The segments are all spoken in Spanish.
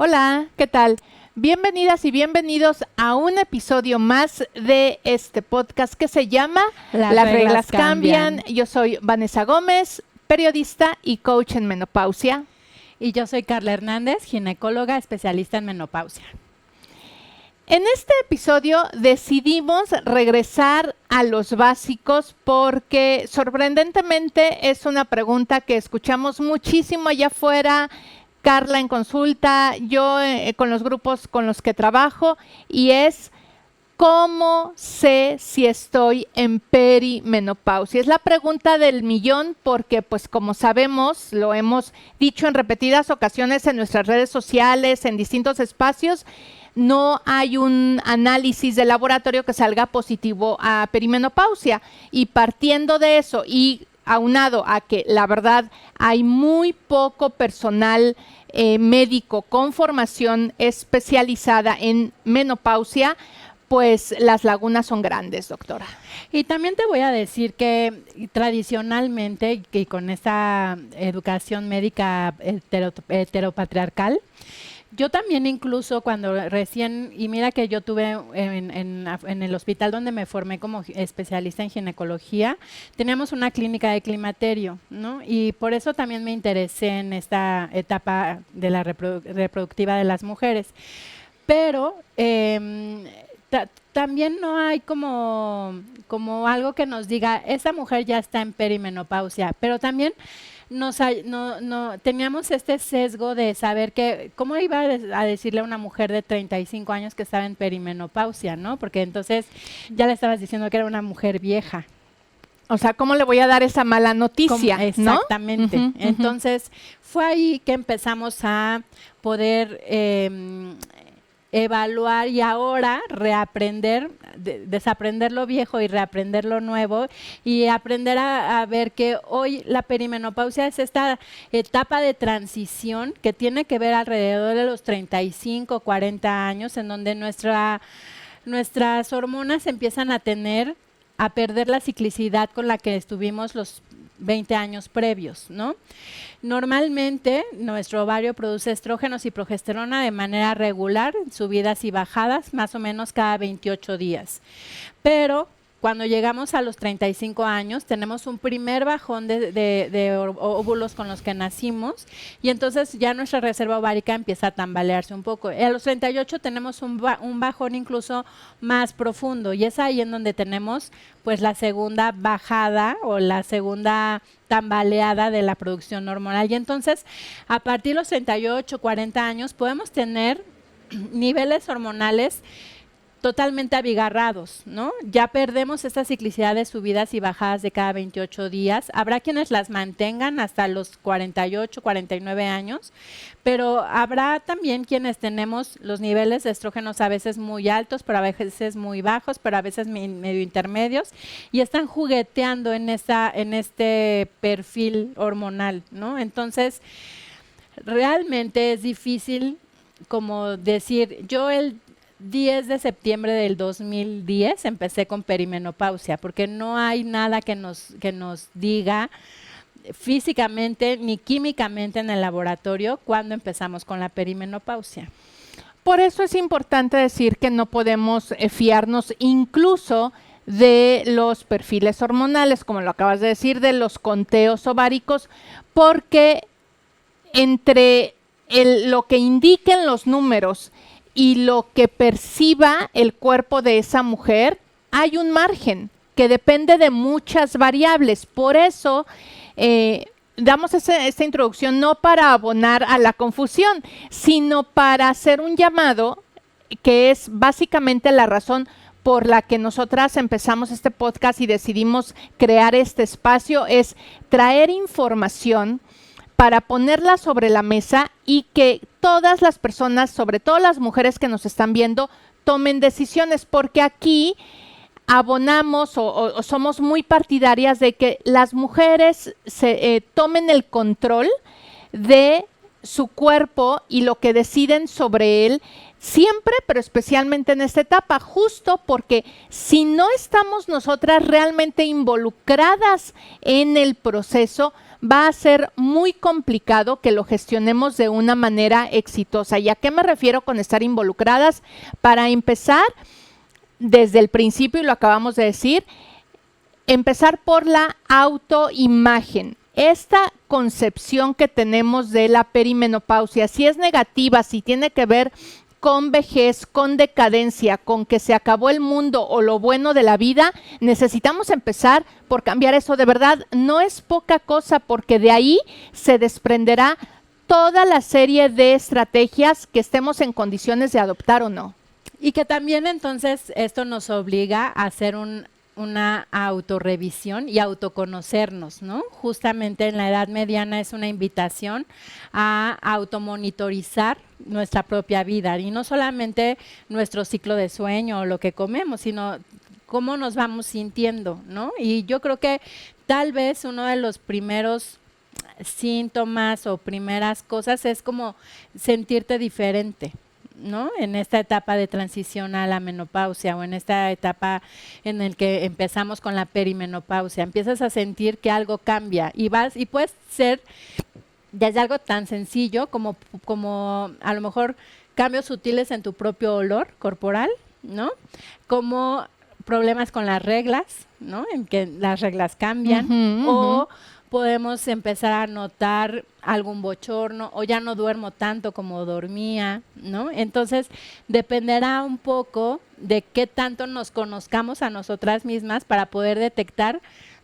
Hola, ¿qué tal? Bienvenidas y bienvenidos a un episodio más de este podcast que se llama Las reglas cambian. Yo soy Vanessa Gómez, periodista y coach en menopausia. Y yo soy Carla Hernández, ginecóloga especialista en menopausia. En este episodio decidimos regresar a los básicos porque sorprendentemente es una pregunta que escuchamos muchísimo allá afuera. Carla en consulta, yo con los grupos con los que trabajo, y es ¿cómo sé si estoy en perimenopausia? Es la pregunta del millón porque, pues como sabemos, lo hemos dicho en repetidas ocasiones en nuestras redes sociales, en distintos espacios, no hay un análisis de laboratorio que salga positivo a perimenopausia. Y partiendo de eso y aunado a que la verdad hay muy poco personal médico con formación especializada en menopausia, pues las lagunas son grandes, doctora. Y también te voy a decir que tradicionalmente, y con esta educación médica heteropatriarcal, yo también incluso cuando recién, y mira que yo tuve en el hospital donde me formé como especialista en ginecología, teníamos una clínica de climaterio, ¿no? Y por eso también me interesé en esta etapa de la reproductiva de las mujeres. Pero también no hay como algo que nos diga, esta mujer ya está en perimenopausia, pero también teníamos este sesgo de saber que, ¿cómo iba a decirle a una mujer de 35 años que estaba en perimenopausia, ¿no? Porque entonces ya le estabas diciendo que era una mujer vieja. O sea, ¿cómo le voy a dar esa mala noticia? Exactamente. ¿No? Entonces, fue ahí que empezamos a poder evaluar y ahora reaprender, desaprender lo viejo y reaprender lo nuevo y aprender a ver que hoy la perimenopausia es esta etapa de transición que tiene que ver alrededor de los 35, 40 años, en donde nuestras hormonas empiezan a perder la ciclicidad con la que estuvimos los 20 años previos, ¿no? Normalmente nuestro ovario produce estrógenos y progesterona de manera regular, subidas y bajadas, más o menos cada 28 días. Pero cuando llegamos a los 35 años, tenemos un primer bajón de óvulos con los que nacimos y entonces ya nuestra reserva ovárica empieza a tambalearse un poco. Y a los 38 tenemos un bajón incluso más profundo y es ahí en donde tenemos pues la segunda bajada o la segunda tambaleada de la producción hormonal. Y entonces, a partir de los 38, 40 años, podemos tener niveles hormonales totalmente abigarrados, ¿no? Ya perdemos esta ciclicidad de subidas y bajadas de cada 28 días. Habrá quienes las mantengan hasta los 48, 49 años, pero habrá también quienes tenemos los niveles de estrógenos a veces muy altos, pero a veces muy bajos, pero a veces medio intermedios, y están jugueteando en este perfil hormonal, ¿no? Entonces, realmente es difícil como decir, yo el 10 de septiembre del 2010 empecé con perimenopausia, porque no hay nada que nos diga físicamente ni químicamente en el laboratorio cuando empezamos con la perimenopausia. Por eso es importante decir que no podemos fiarnos incluso de los perfiles hormonales, como lo acabas de decir, de los conteos ováricos, porque entre lo que indiquen los números y lo que perciba el cuerpo de esa mujer, hay un margen que depende de muchas variables. Por eso damos esta introducción no para abonar a la confusión, sino para hacer un llamado que es básicamente la razón por la que nosotras empezamos este podcast y decidimos crear este espacio, es traer información para ponerla sobre la mesa y que todas las personas, sobre todo las mujeres que nos están viendo, tomen decisiones, porque aquí abonamos o somos muy partidarias de que las mujeres tomen el control de su cuerpo y lo que deciden sobre él siempre, pero especialmente en esta etapa, justo porque si no estamos nosotras realmente involucradas en el proceso, va a ser muy complicado que lo gestionemos de una manera exitosa. ¿Y a qué me refiero con estar involucradas? Para empezar, desde el principio, y lo acabamos de decir, empezar por la autoimagen. Esta concepción que tenemos de la perimenopausia, si es negativa, si tiene que ver con vejez, con decadencia, con que se acabó el mundo o lo bueno de la vida, necesitamos empezar por cambiar eso. De verdad, no es poca cosa, porque de ahí se desprenderá toda la serie de estrategias que estemos en condiciones de adoptar o no. Y que también entonces esto nos obliga a hacer una autorrevisión y autoconocernos, ¿no? Justamente en la edad mediana es una invitación a automonitorizar nuestra propia vida, y no solamente nuestro ciclo de sueño o lo que comemos, sino cómo nos vamos sintiendo, ¿no? Y yo creo que tal vez uno de los primeros síntomas o primeras cosas es como sentirte diferente, ¿no? En esta etapa de transición a la menopausia, o en esta etapa en el que empezamos con la perimenopausia, empiezas a sentir que algo cambia, y puede ser desde algo tan sencillo como a lo mejor cambios sutiles en tu propio olor corporal, ¿no? Como problemas con las reglas, ¿no? En que las reglas cambian, o podemos empezar a notar algún bochorno, o ya no duermo tanto como dormía, ¿no? Entonces, dependerá un poco de qué tanto nos conozcamos a nosotras mismas para poder detectar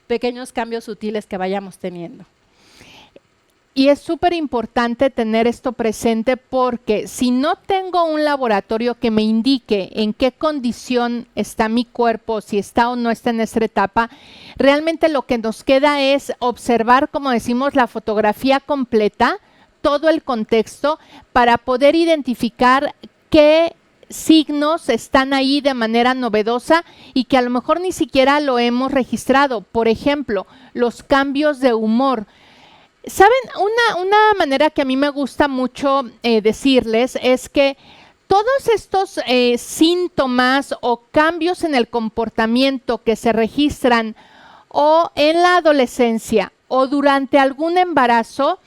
pequeños cambios sutiles que vayamos teniendo. Y es súper importante tener esto presente, porque si no tengo un laboratorio que me indique en qué condición está mi cuerpo, si está o no está en esta etapa, realmente lo que nos queda es observar, como decimos, la fotografía completa, todo el contexto, para poder identificar qué signos están ahí de manera novedosa y que a lo mejor ni siquiera lo hemos registrado. Por ejemplo, los cambios de humor. ¿Saben? Una manera que a mí me gusta mucho decirles es que todos estos síntomas o cambios en el comportamiento que se registran o en la adolescencia o durante algún embarazo,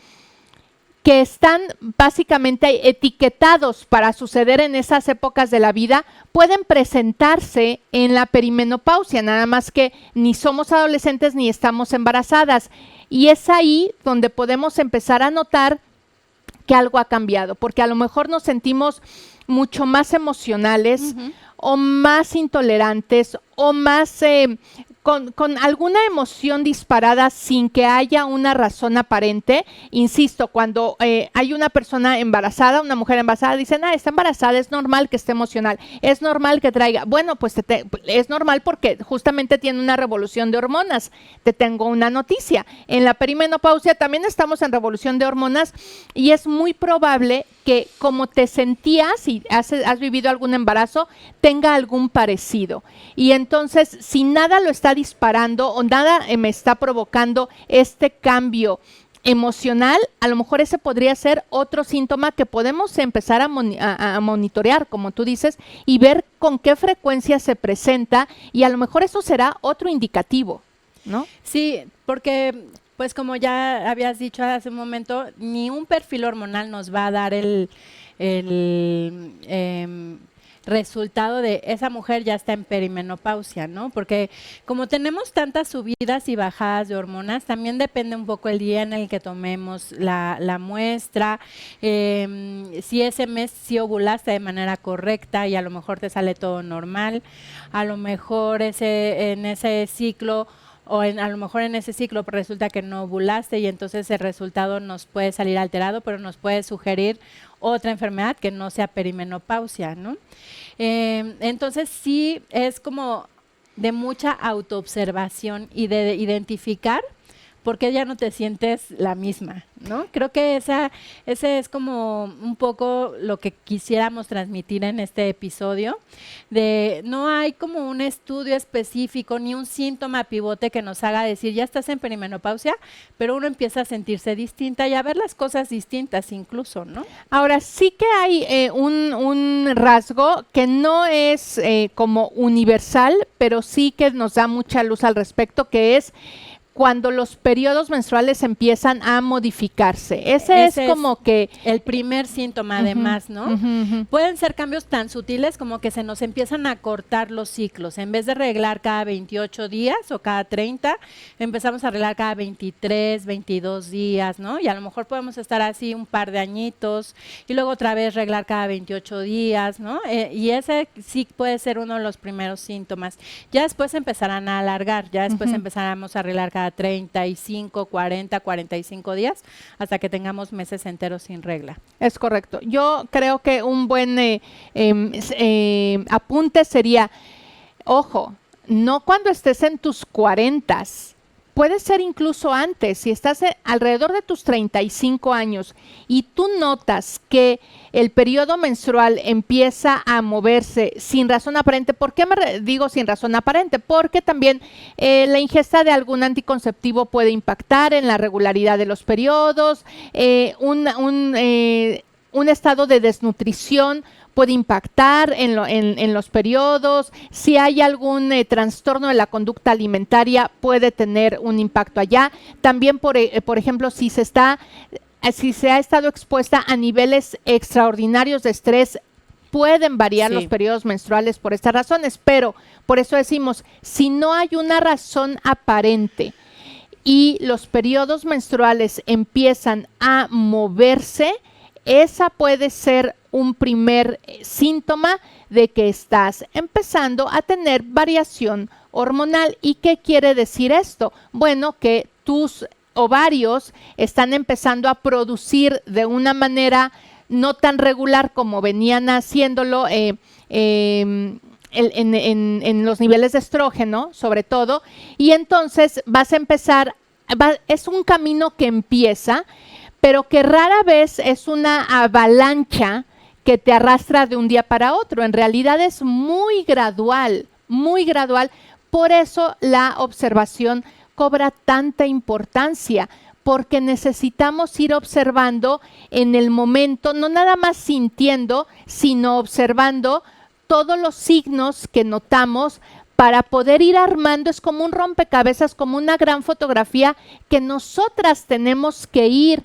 que están básicamente etiquetados para suceder en esas épocas de la vida, pueden presentarse en la perimenopausia, nada más que ni somos adolescentes ni estamos embarazadas. Y es ahí donde podemos empezar a notar que algo ha cambiado, porque a lo mejor nos sentimos mucho más emocionales o más intolerantes o más con alguna emoción disparada sin que haya una razón aparente. Insisto, cuando hay una persona embarazada, una mujer embarazada, dicen, está embarazada, es normal que esté emocional, es normal que traiga. Bueno, pues es normal porque justamente tiene una revolución de hormonas. Te tengo una noticia. En la perimenopausia también estamos en revolución de hormonas, y es muy probable que como te sentías, si has vivido algún embarazo, tenga algún parecido. Y entonces, si nada lo está disparando o nada me está provocando este cambio emocional, a lo mejor ese podría ser otro síntoma que podemos empezar a monitorear, como tú dices, y ver con qué frecuencia se presenta, y a lo mejor eso será otro indicativo, ¿no? Sí, porque pues como ya habías dicho hace un momento, ni un perfil hormonal nos va a dar el resultado de esa mujer ya está en perimenopausia, ¿no? Porque como tenemos tantas subidas y bajadas de hormonas, también depende un poco el día en el que tomemos la muestra, si ese mes sí ovulaste de manera correcta y a lo mejor te sale todo normal, a lo mejor en ese ciclo a lo mejor en ese ciclo resulta que no ovulaste y entonces el resultado nos puede salir alterado, pero nos puede sugerir otra enfermedad que no sea perimenopausia, ¿no? Entonces sí es como de mucha autoobservación y de identificar ¿por qué ya no te sientes la misma? ¿No? Creo que ese es como un poco lo que quisiéramos transmitir en este episodio, de no hay como un estudio específico ni un síntoma pivote que nos haga decir ya estás en perimenopausia, pero uno empieza a sentirse distinta y a ver las cosas distintas incluso, ¿no? Ahora, sí que hay un rasgo que no es como universal, pero sí que nos da mucha luz al respecto, que es cuando los periodos menstruales empiezan a modificarse. Ese es como que el primer síntoma, además, ¿no? Pueden ser cambios tan sutiles como que se nos empiezan a cortar los ciclos. En vez de arreglar cada 28 días o cada 30, empezamos a arreglar cada 23, 22 días, ¿no? Y a lo mejor podemos estar así un par de añitos y luego otra vez arreglar cada 28 días, ¿no? Y ese sí puede ser uno de los primeros síntomas. Ya después empezarán a alargar, ya después empezaremos a arreglar cada 35, 40, 45 días hasta que tengamos meses enteros sin regla. Es correcto. Yo creo que un buen apunte sería, ojo, no cuando estés en tus 40s, puede ser incluso antes, si estás alrededor de tus 35 años y tú notas que el periodo menstrual empieza a moverse sin razón aparente. ¿Por qué digo sin razón aparente? Porque también la ingesta de algún anticonceptivo puede impactar en la regularidad de los periodos, un estado de desnutrición puede impactar en los periodos. Si hay algún trastorno de la conducta alimentaria, puede tener un impacto allá. También, por ejemplo, si se ha estado expuesta a niveles extraordinarios de estrés, pueden variar los periodos menstruales por estas razones, pero por eso decimos, si no hay una razón aparente y los periodos menstruales empiezan a moverse, esa puede ser un primer síntoma de que estás empezando a tener variación hormonal. ¿Y qué quiere decir esto? Bueno, que tus ovarios están empezando a producir de una manera no tan regular como venían haciéndolo en los niveles de estrógeno, sobre todo, y entonces vas a empezar, es un camino que empieza, pero que rara vez es una avalancha que te arrastra de un día para otro. En realidad es muy gradual, muy gradual. Por eso la observación cobra tanta importancia, porque necesitamos ir observando en el momento, no nada más sintiendo, sino observando todos los signos que notamos para poder ir armando. Es como un rompecabezas, como una gran fotografía que nosotras tenemos que ir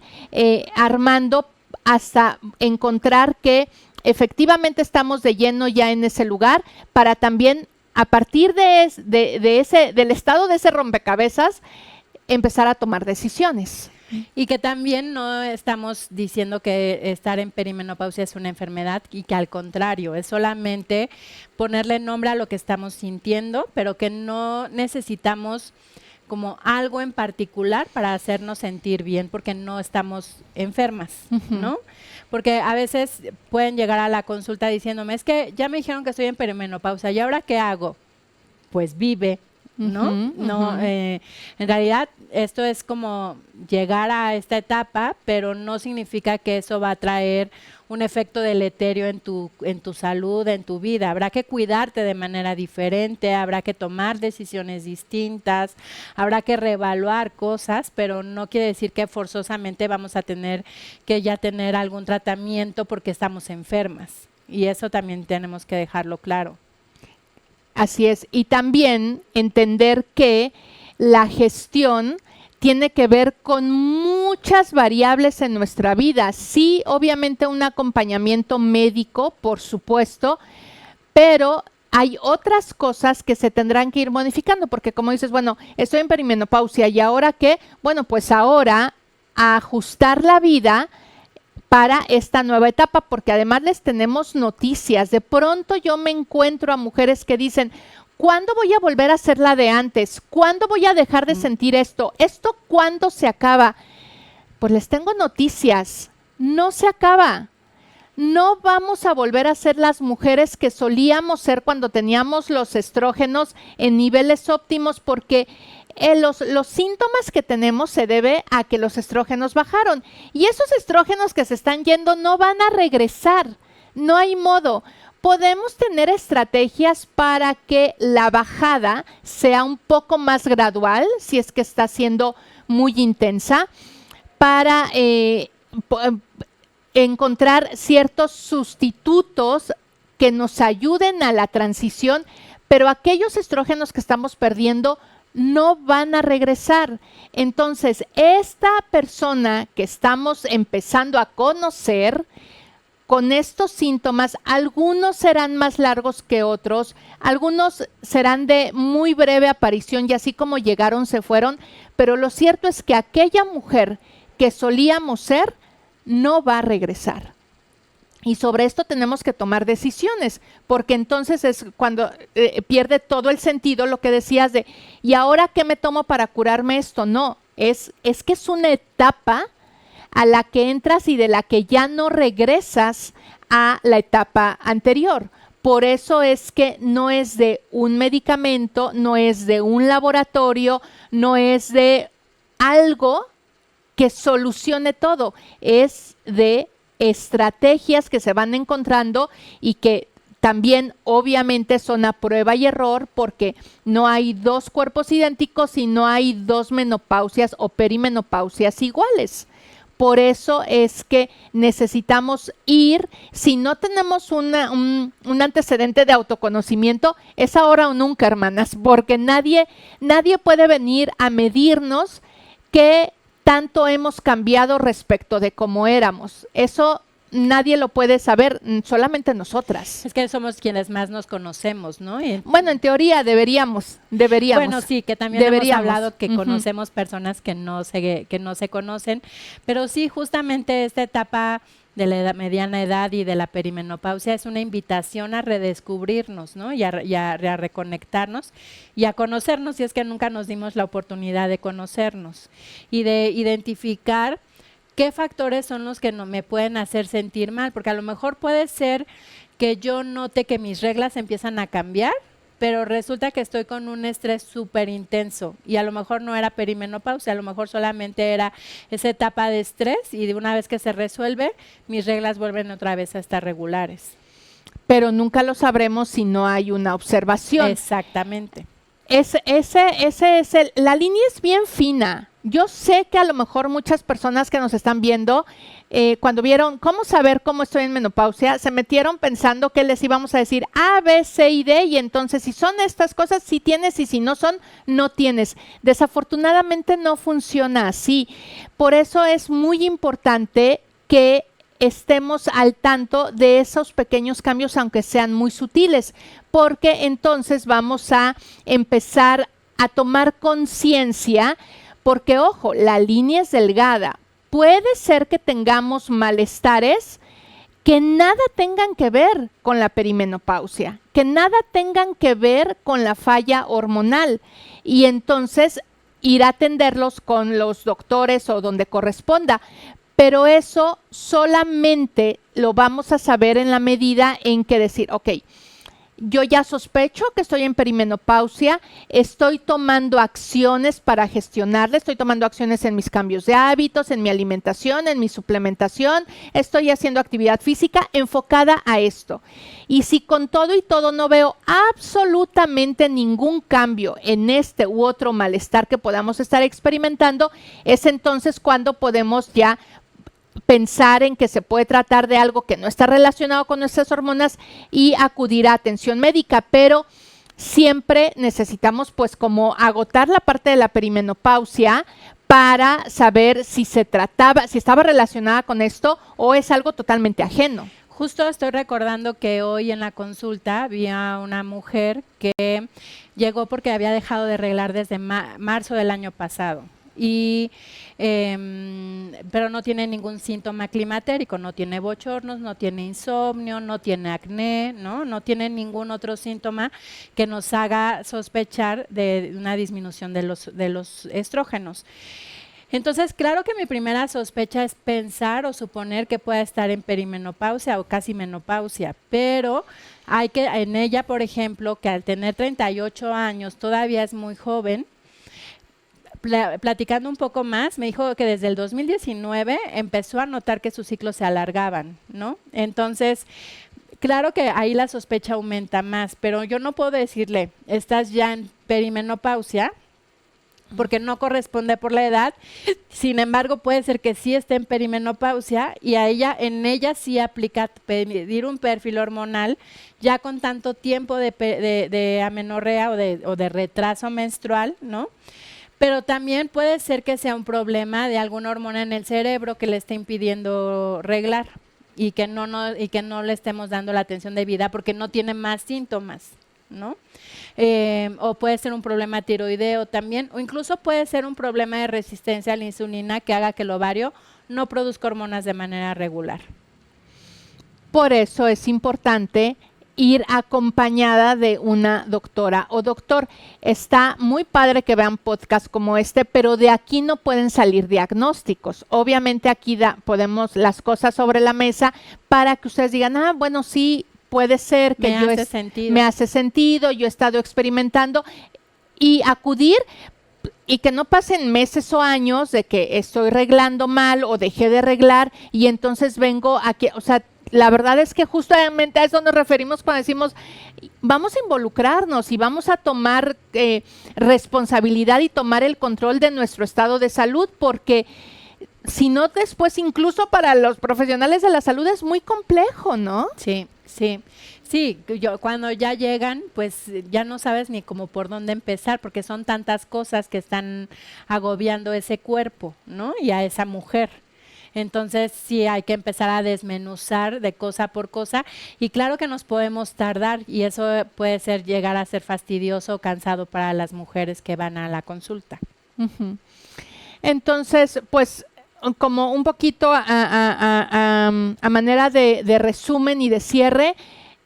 armando hasta encontrar que efectivamente estamos de lleno ya en ese lugar, para también a partir del estado de ese rompecabezas empezar a tomar decisiones. Y que también no estamos diciendo que estar en perimenopausia es una enfermedad, y que al contrario, es solamente ponerle nombre a lo que estamos sintiendo, pero que no necesitamos como algo en particular para hacernos sentir bien, porque no estamos enfermas, ¿no? Porque a veces pueden llegar a la consulta diciéndome, es que ya me dijeron que estoy en perimenopausia, ¿y ahora qué hago? Pues vive, ¿no? En realidad esto es como llegar a esta etapa, pero no significa que eso va a traer un efecto deleterio en tu salud, en tu vida. Habrá que cuidarte de manera diferente, habrá que tomar decisiones distintas, habrá que reevaluar cosas, pero no quiere decir que forzosamente vamos a tener que ya tener algún tratamiento porque estamos enfermas. Y eso también tenemos que dejarlo claro. Así es, y también entender que la gestión tiene que ver con muchas variables en nuestra vida. Sí, obviamente un acompañamiento médico, por supuesto, pero hay otras cosas que se tendrán que ir modificando, porque como dices, bueno, estoy en perimenopausia, ¿y ahora qué? Bueno, pues ahora a ajustar la vida para esta nueva etapa, porque además les tenemos noticias. De pronto yo me encuentro a mujeres que dicen, ¿cuándo voy a volver a ser la de antes? ¿Cuándo voy a dejar de sentir esto? ¿Esto cuándo se acaba? Pues les tengo noticias, no se acaba. No vamos a volver a ser las mujeres que solíamos ser cuando teníamos los estrógenos en niveles óptimos, porque los síntomas que tenemos se debe a que los estrógenos bajaron y esos estrógenos que se están yendo no van a regresar, no hay modo. Podemos tener estrategias para que la bajada sea un poco más gradual, si es que está siendo muy intensa, para encontrar ciertos sustitutos que nos ayuden a la transición, pero aquellos estrógenos que estamos perdiendo no van a regresar. Entonces, esta persona que estamos empezando a conocer, con estos síntomas, algunos serán más largos que otros, algunos serán de muy breve aparición y así como llegaron se fueron, pero lo cierto es que aquella mujer que solíamos ser no va a regresar. Y sobre esto tenemos que tomar decisiones, porque entonces es cuando pierde todo el sentido lo que decías de, ¿y ahora qué me tomo para curarme esto? No, es que es una etapa a la que entras y de la que ya no regresas a la etapa anterior. Por eso es que no es de un medicamento, no es de un laboratorio, no es de algo que solucione todo, es de estrategias que se van encontrando y que también obviamente son a prueba y error porque no hay dos cuerpos idénticos y no hay dos menopausias o perimenopausias iguales. Por eso es que necesitamos ir, si no tenemos un antecedente de autoconocimiento, es ahora o nunca, hermanas, porque nadie puede venir a medirnos qué tanto hemos cambiado respecto de cómo éramos. Eso nadie lo puede saber, solamente nosotras. Es que somos quienes más nos conocemos, ¿no? Bueno, en teoría deberíamos. Bueno, sí, que también hemos hablado que conocemos personas que no se conocen, pero sí, justamente esta etapa de la mediana edad y de la perimenopausia es una invitación a redescubrirnos, ¿no? Y a reconectarnos y a conocernos, si es que nunca nos dimos la oportunidad de conocernos y de identificar qué factores son los que no me pueden hacer sentir mal, porque a lo mejor puede ser que yo note que mis reglas empiezan a cambiar, pero resulta que estoy con un estrés súper intenso y a lo mejor no era perimenopausia, a lo mejor solamente era esa etapa de estrés y de una vez que se resuelve, mis reglas vuelven otra vez a estar regulares. Pero nunca lo sabremos si no hay una observación. Exactamente. La línea es bien fina. Yo sé que a lo mejor muchas personas que nos están viendo, cuando vieron cómo saber cómo estoy en menopausia, se metieron pensando que les íbamos a decir A, B, C y D, y entonces si son estas cosas, sí tienes, y si no son, no tienes. Desafortunadamente no funciona así. Por eso es muy importante que estemos al tanto de esos pequeños cambios, aunque sean muy sutiles, porque entonces vamos a empezar a tomar conciencia, porque ojo, la línea es delgada. Puede ser que tengamos malestares que nada tengan que ver con la perimenopausia, que nada tengan que ver con la falla hormonal, y entonces ir a atenderlos con los doctores o donde corresponda. Pero eso solamente lo vamos a saber en la medida en que decir, ok, yo ya sospecho que estoy en perimenopausia, estoy tomando acciones para gestionarla, estoy tomando acciones en mis cambios de hábitos, en mi alimentación, en mi suplementación, estoy haciendo actividad física enfocada a esto. Y si con todo y todo no veo absolutamente ningún cambio en este u otro malestar que podamos estar experimentando, es entonces cuando podemos ya pensar en que se puede tratar de algo que no está relacionado con nuestras hormonas y acudir a atención médica, pero siempre necesitamos pues como agotar la parte de la perimenopausia para saber si se trataba, si estaba relacionada con esto o es algo totalmente ajeno. Justo estoy recordando que hoy en la consulta vi a una mujer que llegó porque había dejado de reglar desde marzo del año pasado. Pero no tiene ningún síntoma climatérico, no tiene bochornos, no tiene insomnio, no tiene acné, no tiene ningún otro síntoma que nos haga sospechar de una disminución de los estrógenos. Entonces, claro que mi primera sospecha es pensar o suponer que pueda estar en perimenopausia o casi menopausia, pero hay que, en ella, por ejemplo, que al tener 38 años todavía es muy joven, platicando un poco más, me dijo que desde el 2019 empezó a notar que sus ciclos se alargaban, ¿no? Entonces, claro que ahí la sospecha aumenta más, pero yo no puedo decirle, estás ya en perimenopausia, porque no corresponde por la edad. Sin embargo, puede ser que sí esté en perimenopausia y en ella sí aplica pedir un perfil hormonal ya con tanto tiempo de amenorrea o de retraso menstrual, ¿no? Pero también puede ser que sea un problema de alguna hormona en el cerebro que le esté impidiendo reglar y que no le estemos dando la atención debida porque no tiene más síntomas, ¿no? O puede ser un problema tiroideo también, o incluso puede ser un problema de resistencia a la insulina que haga que el ovario no produzca hormonas de manera regular. Por eso es importante ir acompañada de una doctora o doctor. Está muy padre que vean podcasts como este, pero de aquí no pueden salir diagnósticos. Obviamente aquí ponemos las cosas sobre la mesa para que ustedes digan, bueno, sí, puede ser que me hace sentido, yo he estado experimentando y acudir y que no pasen meses o años de que estoy reglando mal o dejé de reglar y entonces vengo aquí, o sea, la verdad es que justamente a eso nos referimos cuando decimos vamos a involucrarnos y vamos a tomar responsabilidad y tomar el control de nuestro estado de salud porque si no después incluso para los profesionales de la salud es muy complejo, ¿no? Sí. Cuando ya llegan, pues ya no sabes ni cómo por dónde empezar, porque son tantas cosas que están agobiando ese cuerpo, ¿no? Y a esa mujer. Entonces sí hay que empezar a desmenuzar de cosa por cosa y claro que nos podemos tardar y eso puede llegar a ser fastidioso o cansado para las mujeres que van a la consulta. Uh-huh. Entonces, pues como un poquito a manera de resumen y de cierre,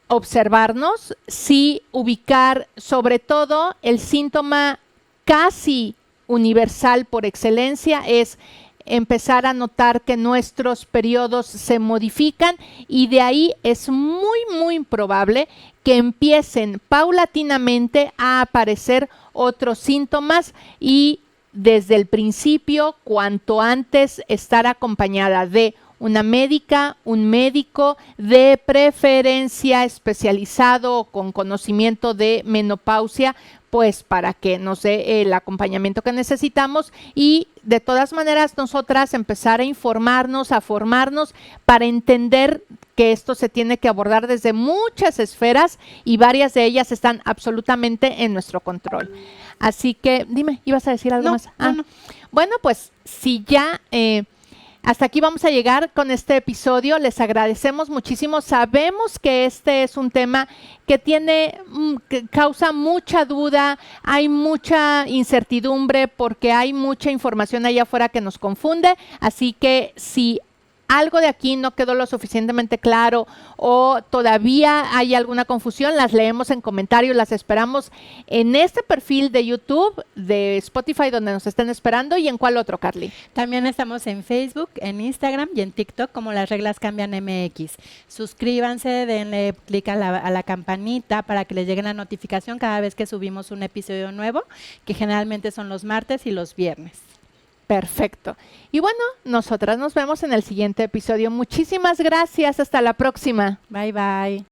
observarnos, sí ubicar sobre todo el síntoma casi universal por excelencia es empezar a notar que nuestros periodos se modifican y de ahí es muy, muy probable que empiecen paulatinamente a aparecer otros síntomas y desde el principio, cuanto antes, estar acompañada de una médica, un médico de preferencia especializado con conocimiento de menopausia, pues para que nos dé el acompañamiento que necesitamos y de todas maneras nosotras empezar a informarnos, a formarnos para entender que esto se tiene que abordar desde muchas esferas y varias de ellas están absolutamente en nuestro control. Así que, dime, ¿ibas a decir algo más? No. Bueno, pues si ya hasta aquí vamos a llegar con este episodio. Les agradecemos muchísimo. Sabemos que este es un tema que que causa mucha duda, hay mucha incertidumbre porque hay mucha información allá afuera que nos confunde. Así que si algo de aquí no quedó lo suficientemente claro o todavía hay alguna confusión, las leemos en comentarios, las esperamos en este perfil de YouTube, de Spotify, donde nos estén esperando. ¿Y en cuál otro, Carly? También estamos en Facebook, en Instagram y en TikTok como Las Reglas Cambian MX. Suscríbanse, denle clic a la campanita para que les llegue la notificación cada vez que subimos un episodio nuevo, que generalmente son los martes y los viernes. Perfecto. Y bueno, nosotras nos vemos en el siguiente episodio. Muchísimas gracias. Hasta la próxima. Bye, bye.